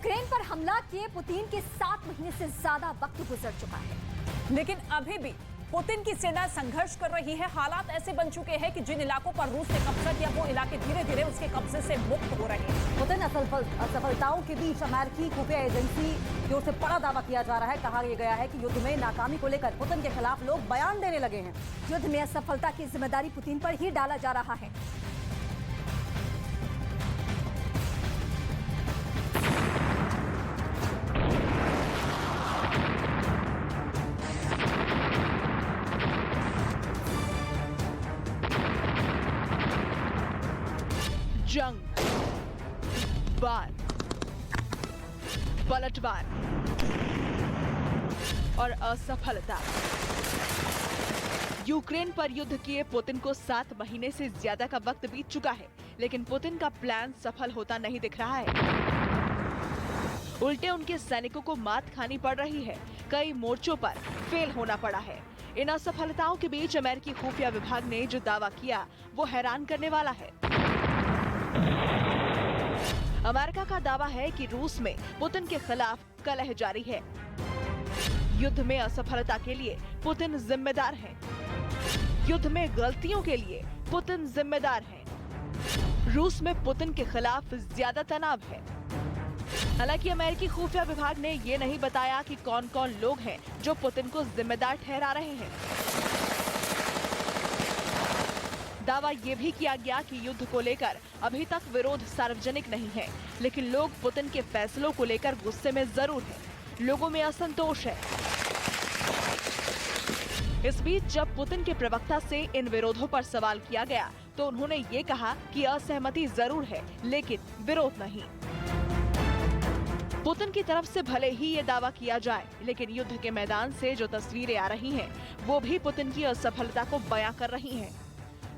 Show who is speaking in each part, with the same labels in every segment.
Speaker 1: Ukraine पर हमला किए पुतिन के 7 महीने से ज्यादा वक्त गुजर चुका है,
Speaker 2: लेकिन अभी भी पुतिन की सेना संघर्ष कर रही है। हालात ऐसे बन चुके हैं कि जिन इलाकों पर रूस ने कब्जा किया वो इलाके धीरे धीरे उसके कब्जे से मुक्त हो रहे हैं।
Speaker 3: पुतिन असफलताओं के बीच अमेरिकी खुफिया एजेंसी की ओर से बड़ा दावा किया जा रहा है। कहा गया है कि युद्ध में नाकामी को लेकर पुतिन के खिलाफ लोग बयान देने लगे हैं।
Speaker 1: युद्ध में असफलता की जिम्मेदारी पुतिन पर ही डाला जा रहा है।
Speaker 4: जंग, वार, पलटवार और असफलता। यूक्रेन पर युद्ध किए पुतिन को 7 महीने से ज्यादा का वक्त बीत चुका है, लेकिन पुतिन का प्लान सफल होता नहीं दिख रहा है। उल्टे उनके सैनिकों को मात खानी पड़ रही है। कई मोर्चों पर फेल होना पड़ा है। इन असफलताओं के बीच अमेरिकी खुफिया विभाग ने जो दावा किया वो हैरान करने वाला है। अमेरिका का दावा है कि रूस में पुतिन के खिलाफ कलह जारी है। युद्ध में असफलता के लिए पुतिन जिम्मेदार हैं। युद्ध में गलतियों के लिए पुतिन जिम्मेदार हैं। रूस में पुतिन के खिलाफ ज्यादा तनाव है। हालांकि अमेरिकी खुफिया विभाग ने ये नहीं बताया कि कौन कौन लोग हैं जो पुतिन को जिम्मेदार ठहरा रहे हैं। दावा ये भी किया गया कि युद्ध को लेकर अभी तक विरोध सार्वजनिक नहीं है, लेकिन लोग पुतिन के फैसलों को लेकर गुस्से में जरूर हैं। लोगों में असंतोष है। इस बीच जब पुतिन के प्रवक्ता से इन विरोधों पर सवाल किया गया तो उन्होंने ये कहा कि असहमति जरूर है, लेकिन विरोध नहीं। पुतिन की तरफ से भले ही ये दावा किया जाए, लेकिन युद्ध के मैदान से जो तस्वीरें आ रही हैं, वो भी पुतिन की असफलता को बयां कर रही हैं।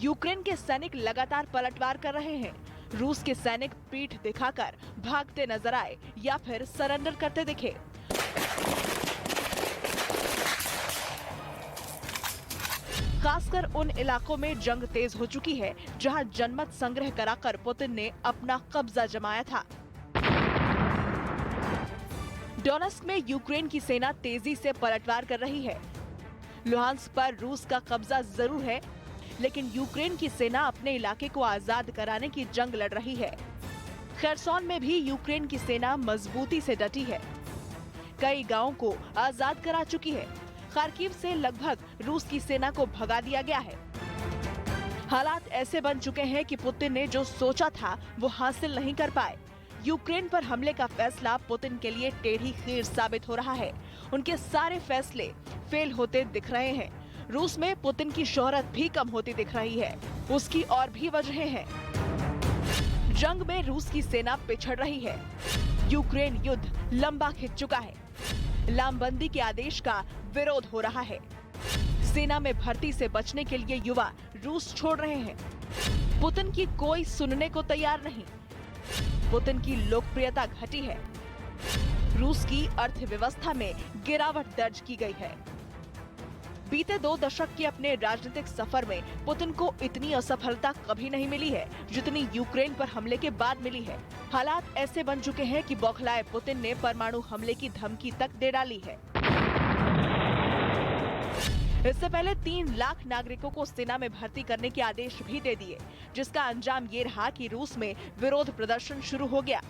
Speaker 4: यूक्रेन के सैनिक लगातार पलटवार कर रहे हैं। रूस के सैनिक पीठ दिखाकर भागते नजर आए या फिर सरेंडर करते दिखे। खासकर उन इलाकों में जंग तेज हो चुकी है जहां जनमत संग्रह कराकर पुतिन ने अपना कब्जा जमाया था। डोनेट्स्क में यूक्रेन की सेना तेजी से पलटवार कर रही है। लुहांस्क पर रूस का कब्जा जरूर है, लेकिन यूक्रेन की सेना अपने इलाके को आजाद कराने की जंग लड़ रही है। खेरसोन में भी यूक्रेन की सेना मजबूती से डटी है। कई गांवों को आजाद करा चुकी है। खार्किव से लगभग रूस की सेना को भगा दिया गया है। हालात ऐसे बन चुके हैं कि पुतिन ने जो सोचा था वो हासिल नहीं कर पाए। यूक्रेन पर हमले का फैसला पुतिन के लिए टेढ़ी खीर साबित हो रहा है। उनके सारे फैसले फेल होते दिख रहे हैं। रूस में पुतिन की शोहरत भी कम होती दिख रही है। उसकी और भी वजहें हैं। जंग में रूस की सेना पिछड़ रही है। यूक्रेन युद्ध लंबा खिंच चुका है। लामबंदी के आदेश का विरोध हो रहा है। सेना में भर्ती से बचने के लिए युवा रूस छोड़ रहे हैं। पुतिन की कोई सुनने को तैयार नहीं। पुतिन की लोकप्रियता घटी है। रूस की अर्थव्यवस्था में गिरावट दर्ज की गई है। बीते 2 दशक के अपने राजनीतिक सफर में पुतिन को इतनी असफलता कभी नहीं मिली है जितनी यूक्रेन पर हमले के बाद मिली है। हालात ऐसे बन चुके हैं कि बौखलाए पुतिन ने परमाणु हमले की धमकी तक दे डाली है। इससे पहले 3 लाख नागरिकों को सेना में भर्ती करने के आदेश भी दे दिए, जिसका अंजाम ये रहा कि रूस में विरोध प्रदर्शन शुरू हो गया।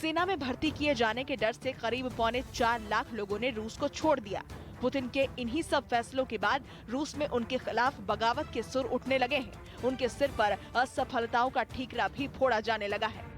Speaker 4: सेना में भर्ती किए जाने के डर से करीब 4.25 लाख लोगों ने रूस को छोड़ दिया। पुतिन के इन्हीं सब फैसलों के बाद रूस में उनके खिलाफ बगावत के सुर उठने लगे हैं। उनके सिर पर असफलताओं का ठीकरा भी फोड़ा जाने लगा है।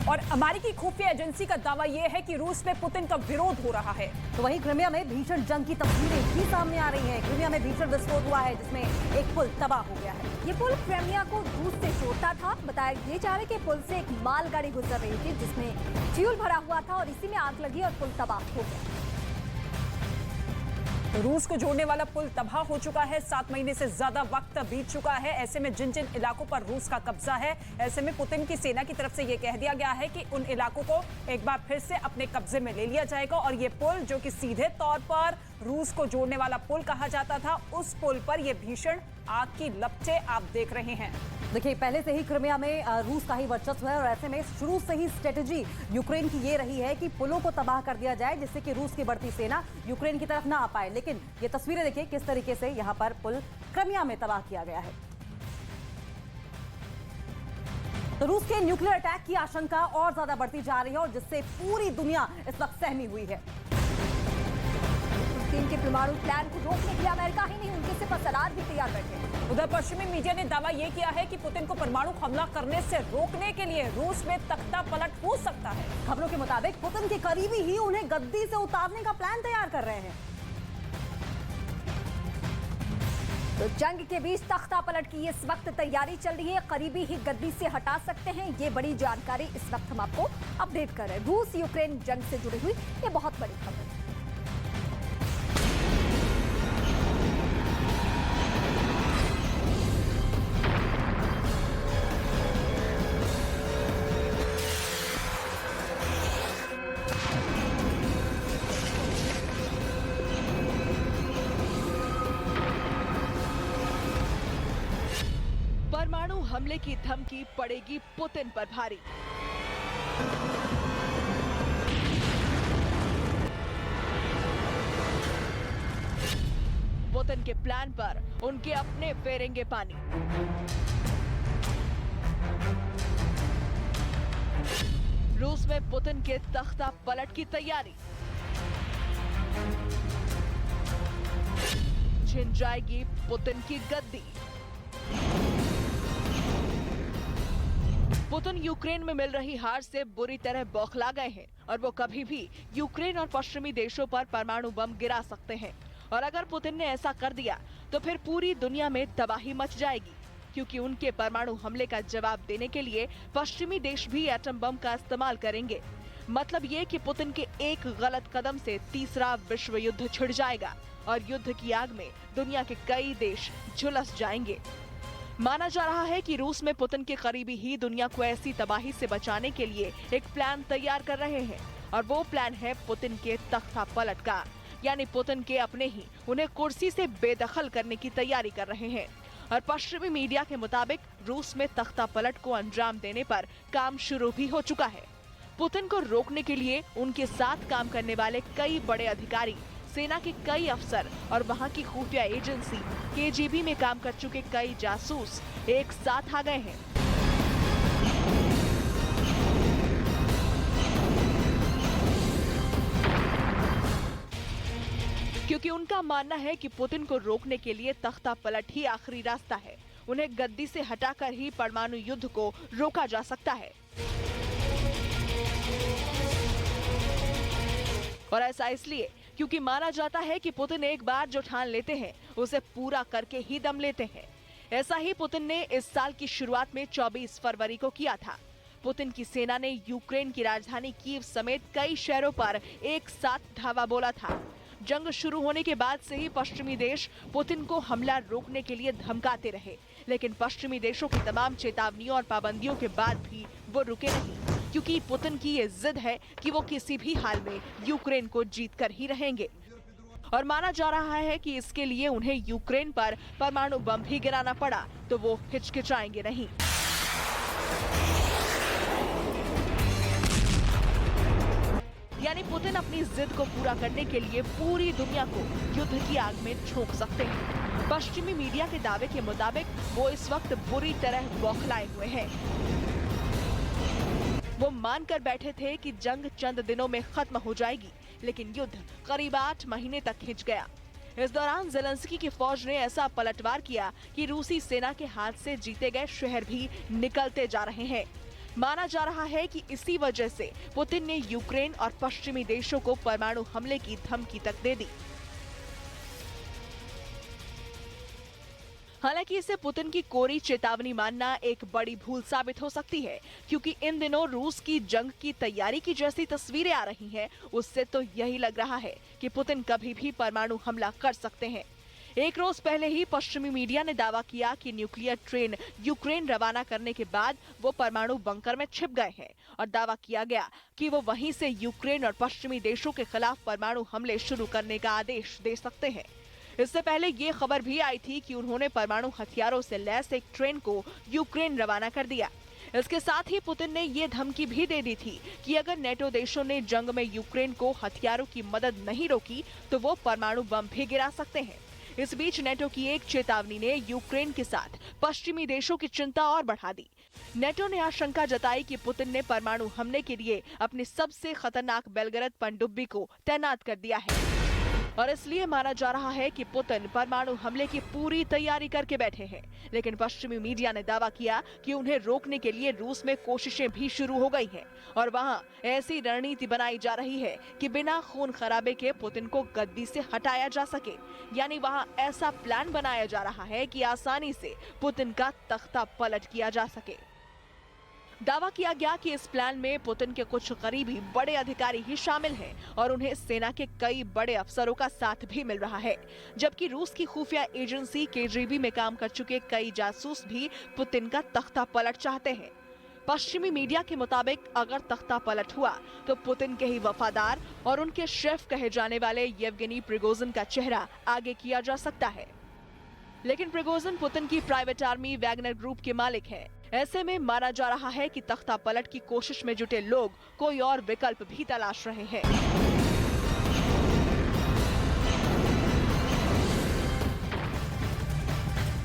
Speaker 2: और अमेरिकी खुफिया एजेंसी का दावा यह है कि रूस में पुतिन का विरोध हो रहा है।
Speaker 3: तो वहीं क्रिमिया में भीषण जंग की तस्वीरें भी सामने आ रही हैं। क्रिमिया में भीषण विस्फोट हुआ है जिसमें एक पुल तबाह हो गया है।
Speaker 1: ये पुल क्रिमिया को रूस से जोड़ता था। बताया ये जा रहा है कि पुल से एक मालगाड़ी गुजर रही थी जिसमें फ्यूल भरा हुआ था और इसी में आग लगी और पुल तबाह हो गया।
Speaker 2: रूस को जोड़ने वाला पुल तबाह हो चुका है। 7 महीने से ज्यादा वक्त बीत चुका है। ऐसे में जिन जिन इलाकों पर रूस का कब्जा है, ऐसे में पुतिन की सेना की तरफ से ये कह दिया गया है कि उन इलाकों को एक बार फिर से अपने कब्जे में ले लिया जाएगा और ये पुल जो कि सीधे तौर पर रूस को जोड़ने वाला पुल कहा जाता था। उस पुल पर यह भीषण आग की लपटें आप देख रहे हैं।
Speaker 3: देखिए, पहले से ही क्रिमिया में रूस का ही वर्चस्व है और ऐसे में शुरू से ही स्ट्रेटेजी यूक्रेन की ये रही है कि पुलों को तबाह कर दिया जाए, जिससे कि रूस की बढ़ती सेना यूक्रेन की तरफ ना आ पाए। लेकिन ये तस्वीरें देखिए किस तरीके से यहाँ पर पुल क्रिमिया में तबाह किया गया है। तो रूस के न्यूक्लियर अटैक की आशंका और ज्यादा बढ़ती जा रही है और जिससे पूरी दुनिया इस वक्त सहमी हुई है।
Speaker 1: चीन के परमाणु प्लान को रोकने के लिए अमेरिका ही नहीं, उनके सिर्फ असरार भी तैयार बैठे हैं।
Speaker 2: उधर पश्चिमी मीडिया ने दावा यह किया है कि पुतिन को परमाणु हमला करने से रोकने के लिए रूस में तख्ता पलट हो सकता है।
Speaker 3: खबरों के मुताबिक पुतिन के करीबी ही उन्हें गद्दी से उतारने का प्लान तैयार कर रहे हैं।
Speaker 1: तो जंग के बीच तख्ता पलट की इस वक्त तैयारी चल रही है, करीबी ही गद्दी से हटा सकते हैं। ये बड़ी जानकारी इस वक्त हम आपको अपडेट कर रहे हैं। रूस यूक्रेन जंग से जुड़ी हुई ये बहुत बड़ी खबर है।
Speaker 4: परमाणु हमले की धमकी पड़ेगी पुतिन पर भारी। पुतिन के प्लान पर उनके अपने फेरेंगे पानी। रूस में पुतिन के तख्ता पलट की तैयारी। छिन जाएगी पुतिन की गद्दी। पुतिन यूक्रेन में मिल रही हार से बुरी तरह बौखला गए हैं और वो कभी भी यूक्रेन और पश्चिमी देशों पर परमाणु बम गिरा सकते हैं। और अगर पुतिन ने ऐसा कर दिया तो फिर पूरी दुनिया में तबाही मच जाएगी, क्योंकि उनके परमाणु हमले का जवाब देने के लिए पश्चिमी देश भी एटम बम का इस्तेमाल करेंगे। मतलब ये कि पुतिन के एक गलत कदम से तीसरा विश्व युद्ध छिड़ जाएगा और युद्ध की आग में दुनिया के कई देश झुलस जाएंगे। माना जा रहा है कि रूस में पुतिन के करीबी ही दुनिया को ऐसी तबाही से बचाने के लिए एक प्लान तैयार कर रहे हैं और वो प्लान है पुतिन के तख्ता पलट का। यानी पुतिन के अपने ही उन्हें कुर्सी से बेदखल करने की तैयारी कर रहे हैं। और पश्चिमी मीडिया के मुताबिक रूस में तख्ता पलट को अंजाम देने पर काम शुरू भी हो चुका है। पुतिन को रोकने के लिए उनके साथ काम करने वाले कई बड़े अधिकारी, सेना के कई अफसर और वहां की खुफिया एजेंसी केजीबी में काम कर चुके कई जासूस एक साथ आ गए हैं। क्योंकि उनका मानना है कि पुतिन को रोकने के लिए तख्ता पलट ही आखिरी रास्ता है। उन्हें गद्दी से हटाकर ही परमाणु युद्ध को रोका जा सकता है। और ऐसा इसलिए क्योंकि माना जाता है कि पुतिन एक बार जो ठान लेते हैं उसे पूरा करके ही दम लेते हैं। ऐसा ही पुतिन ने इस साल की शुरुआत में 24 फरवरी को किया था। पुतिन की सेना ने यूक्रेन की राजधानी कीव समेत कई शहरों पर एक साथ धावा बोला था। जंग शुरू होने के बाद से ही पश्चिमी देश पुतिन को हमला रोकने के लिए धमकाते रहे, लेकिन पश्चिमी देशों की तमाम चेतावनियों और पाबंदियों के बाद भी वो रुके नहीं, क्योंकि पुतिन की ये जिद है कि वो किसी भी हाल में यूक्रेन को जीतकर ही रहेंगे। और माना जा रहा है कि इसके लिए उन्हें यूक्रेन पर परमाणु बम भी गिराना पड़ा तो वो हिचकिचाएंगे नहीं। यानी पुतिन अपनी जिद को पूरा करने के लिए पूरी दुनिया को युद्ध की आग में झोंक सकते हैं। पश्चिमी मीडिया के दावे के मुताबिक वो इस वक्त बुरी तरह बौखलाए हुए हैं। वो मानकर बैठे थे कि जंग चंद दिनों में खत्म हो जाएगी, लेकिन युद्ध करीब 8 महीने तक खिंच गया। इस दौरान ज़ेलेंस्की की फौज ने ऐसा पलटवार किया कि रूसी सेना के हाथ से जीते गए शहर भी निकलते जा रहे हैं। माना जा रहा है कि इसी वजह से पुतिन ने यूक्रेन और पश्चिमी देशों को परमाणु हमले की धमकी तक दे दी। हालांकि इसे पुतिन की कोरी चेतावनी मानना एक बड़ी भूल साबित हो सकती है, क्योंकि इन दिनों रूस की जंग की तैयारी की जैसी तस्वीरें आ रही हैं, उससे तो यही लग रहा है कि पुतिन कभी भी परमाणु हमला कर सकते हैं। एक रोज पहले ही पश्चिमी मीडिया ने दावा किया कि न्यूक्लियर ट्रेन यूक्रेन रवाना करने के बाद वो परमाणु बंकर में छिप गए हैं और दावा किया गया कि वो वहीं से यूक्रेन और पश्चिमी देशों के खिलाफ परमाणु हमले शुरू करने का आदेश दे सकते हैं। इससे पहले ये खबर भी आई थी कि उन्होंने परमाणु हथियारों से लैस एक ट्रेन को यूक्रेन रवाना कर दिया। इसके साथ ही पुतिन ने ये धमकी भी दे दी थी कि अगर नेटो देशों ने जंग में यूक्रेन को हथियारों की मदद नहीं रोकी तो वो परमाणु बम भी गिरा सकते हैं। इस बीच नेटो की एक चेतावनी ने यूक्रेन के साथ पश्चिमी देशों की चिंता और बढ़ा दी। नेटो ने आशंका जताई कि पुतिन ने परमाणु हमले के लिए अपनी सबसे खतरनाक बेलगरद पनडुब्बी को तैनात कर दिया है और इसलिए माना जा रहा है कि पुतिन परमाणु हमले की पूरी तैयारी करके बैठे हैं। लेकिन पश्चिमी मीडिया ने दावा किया कि उन्हें रोकने के लिए रूस में कोशिशें भी शुरू हो गई हैं और वहां ऐसी रणनीति बनाई जा रही है कि बिना खून खराबे के पुतिन को गद्दी से हटाया जा सके। यानी वहां ऐसा प्लान बनाया जा रहा है कि आसानी से पुतिन का तख्ता पलट किया जा सके। दावा किया गया कि इस प्लान में पुतिन के कुछ करीबी बड़े अधिकारी ही शामिल हैं और उन्हें सेना के कई बड़े अफसरों का साथ भी मिल रहा है, जबकि रूस की खुफिया एजेंसी केजीबी में काम कर चुके कई जासूस भी पुतिन का तख्ता पलट चाहते हैं। पश्चिमी मीडिया के मुताबिक अगर तख्ता पलट हुआ तो पुतिन के ही वफादार और उनके शेफ कहे जाने वाले येवगेनी प्रिगोजिन का चेहरा आगे किया जा सकता है। लेकिन प्रिगोजिन पुतिन की प्राइवेट आर्मी वैगनर ग्रुप के मालिक हैं। ऐसे में माना जा रहा है कि तख्ता पलट की कोशिश में जुटे लोग कोई और विकल्प भी तलाश रहे हैं।